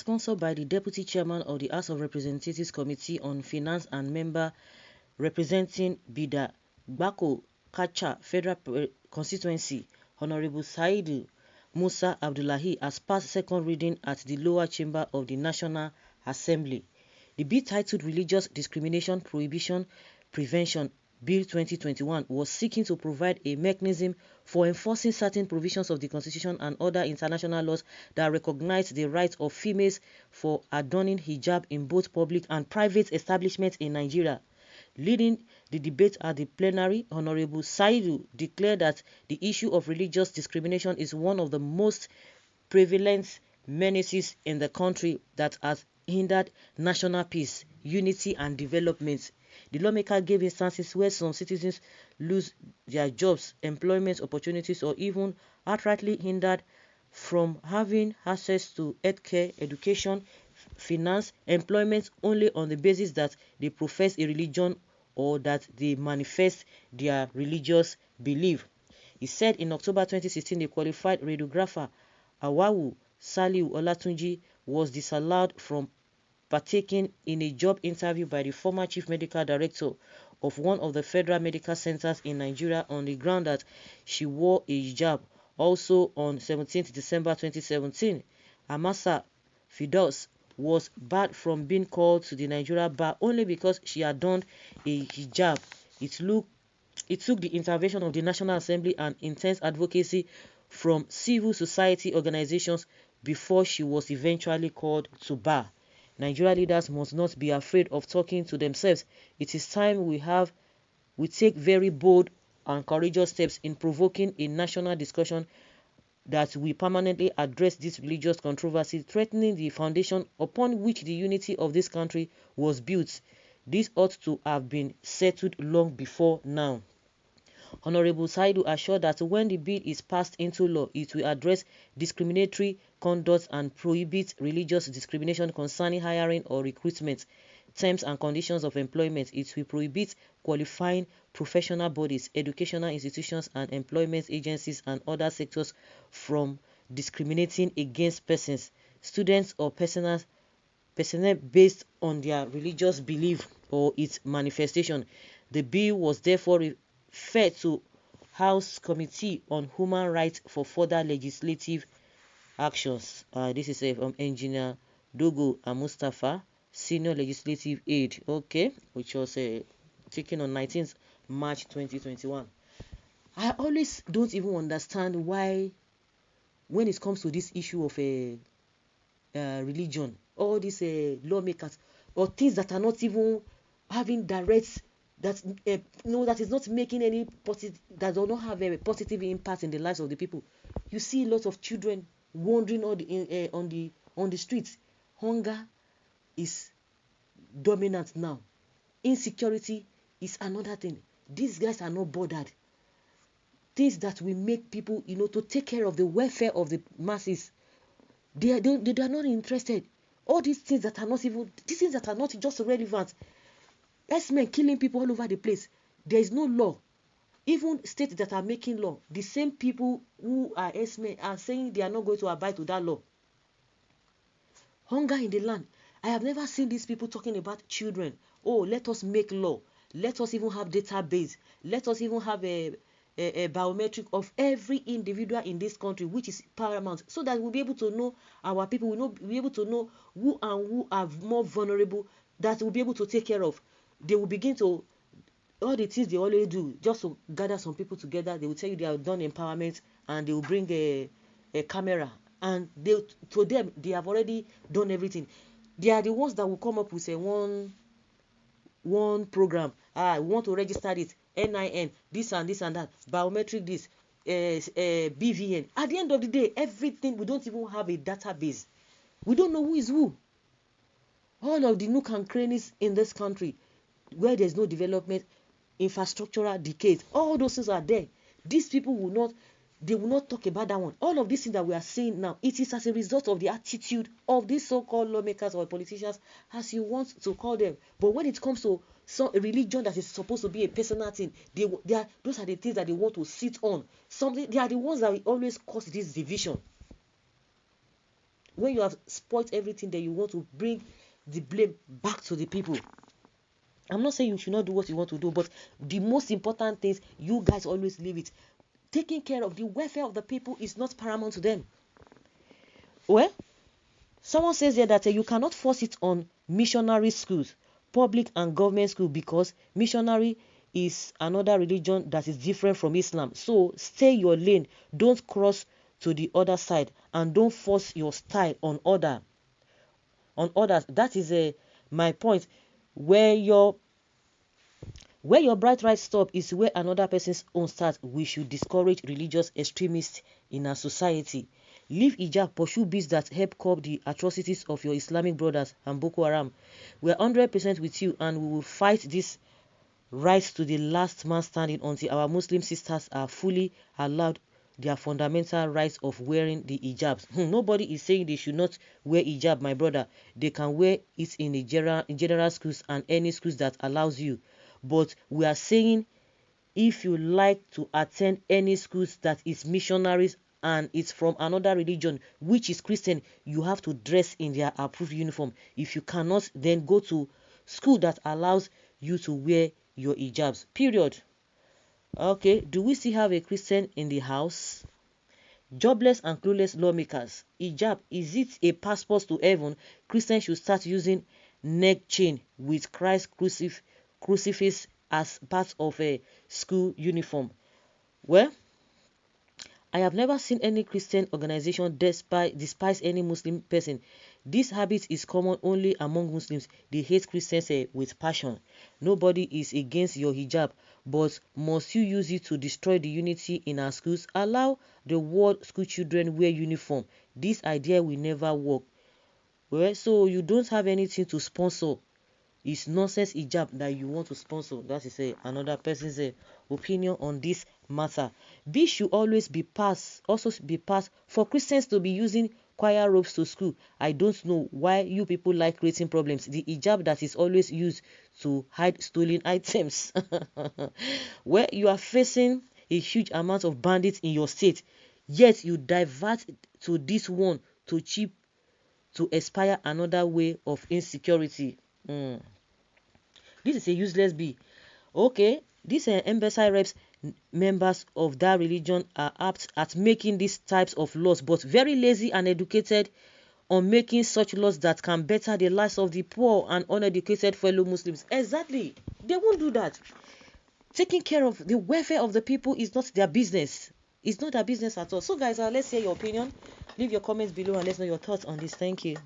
sponsored by the Deputy Chairman of the House of Representatives Committee on Finance and member representing Bida Bako Kacha Federal Constituency, Honorable Saidu Musa Abdullahi, has passed second reading at the lower chamber of the National Assembly. The bill, titled Religious Discrimination Prohibition Prevention Bill 2021, was seeking to provide a mechanism for enforcing certain provisions of the Constitution and other international laws that recognize the right of females for adorning hijab in both public and private establishments in Nigeria. Leading the debate at the plenary, Honorable Saidu declared that the issue of religious discrimination is one of the most prevalent menaces in the country that has hindered national peace, unity, and development. The lawmaker gave instances where some citizens lose their jobs, employment opportunities, or even outrightly hindered from having access to healthcare, education, finance, employment only on the basis that they profess a religion or that they manifest their religious belief. He said in October 2016, the qualified radiographer Awawu Saliu Olatunji was disallowed from partaking in a job interview by the former chief medical director of one of the federal medical centers in Nigeria on the ground that she wore a hijab. Also on 17th December 2017, Amasa Fidos was barred from being called to the Nigeria bar only because she had donned a hijab. It took the intervention of the National Assembly and intense advocacy from civil society organizations before she was eventually called to bar. Nigeria leaders must not be afraid of talking to themselves. It is time we take very bold and courageous steps in provoking a national discussion that we permanently address this religious controversy threatening the foundation upon which the unity of this country was built. This ought to have been settled long before now. Honorable Saidu assured that when the bill is passed into law, it will address discriminatory conduct and prohibit religious discrimination concerning hiring or recruitment, terms and conditions of employment. It will prohibit qualifying professional bodies, educational institutions, and employment agencies and other sectors from discriminating against persons, students, or personnel based on their religious belief or its manifestation. The bill was therefore referred to House Committee on Human Rights for further legislative actions. This is from Engineer Dogo and Mustafa, Senior Legislative Aide, which was taken on 19th March 2021. I always don't even understand why, when it comes to this issue of religion, all these lawmakers or things that are not even having direct, that that is not making any positive, that do not have a positive impact in the lives of the people. You see a lot of children wandering on the streets. Hunger is dominant now. Insecurity is another thing. These guys are not bothered. Things that will make people, to take care of the welfare of the masses, they are not interested. All these things that are not even, these things that are not just relevant. S-men killing people all over the place. There is no law. Even states that are making law, the same people who are S-men are saying they are not going to abide to that law. Hunger in the land. I have never seen these people talking about children. Oh, let us make law. Let us even have database. Let us even have a biometric of every individual in this country, which is paramount, so that we'll be able to know our people. We'll be able to know who and who are more vulnerable, that we'll be able to take care of. They will begin to, all the things they always do, just to gather some people together. They will tell you they have done empowerment, and they will bring a camera, and to them they have already done everything. They are the ones that will come up with one program. We want to register it, NIN, this and this and that, biometric this, BVN. At the end of the day, everything, we don't even have a database. We don't know who is who. All of the nook and crannies in this country, where there's no development, infrastructural decay, all those things are there. These people will not talk about that one. All of these things that we are seeing now, it is as a result of the attitude of these so-called lawmakers or politicians, as you want to call them. But when it comes to a religion that is supposed to be a personal thing, those are the things that they want to sit on. They are the ones that will always cause this division. when you have spoiled everything, then you want to bring the blame back to the people. I'm not saying you should not do what you want to do, but the most important things, you guys always leave it. Taking care of the welfare of the people is not paramount to them. Well, someone says here that you cannot force it on missionary schools, public and government school, because missionary is another religion that is different from Islam. So stay your lane, don't cross to the other side, and don't force your style on others. That is my point. Where your bright right stop is where another person's own starts. We should discourage religious extremists in our society. Leave hijab, pursue beats that help curb the atrocities of your Islamic brothers and Boko Haram. We are 100% with you, and we will fight this right to the last man standing until our Muslim sisters are fully allowed their fundamental rights of wearing the hijabs. Nobody is saying they should not wear hijab, my brother. They can wear it in general schools and any schools that allows you. But we are saying, if you like to attend any schools that is missionaries and it's from another religion, which is Christian, you have to dress in their approved uniform. If you cannot, then go to school that allows you to wear your hijabs. Period. Okay, do we still have a Christian in the house? Jobless and clueless lawmakers. Hijab, is it a passport to heaven? Christians should start using neck chain with Christ crucifix as part of a school uniform. Well, I have never seen any Christian organization despise any Muslim person. This habit is common only among Muslims. They hate Christians with passion. Nobody is against your hijab, but must you use it to destroy the unity in our schools? Allow the world school children wear uniform. This idea will never work. Well, so you don't have anything to sponsor. It's nonsense hijab that you want to sponsor. That is another person's opinion on this matter. This should always be passed, for Christians to be using choir robes to school. I don't know why you people like creating problems. The hijab that is always used to hide stolen items. Where you are facing a huge amount of bandits in your state, yet you divert to this one to expire another way of insecurity. This is a useless bill. Okay, these embassy reps, members of that religion, are apt at making these types of laws, but very lazy and educated on making such laws that can better the lives of the poor and uneducated fellow Muslims. Exactly. They won't do that. Taking care of the welfare of the people is not their business. It's not their business at all. So guys, let's hear your opinion. Leave your comments below and let's know your thoughts on this. Thank you.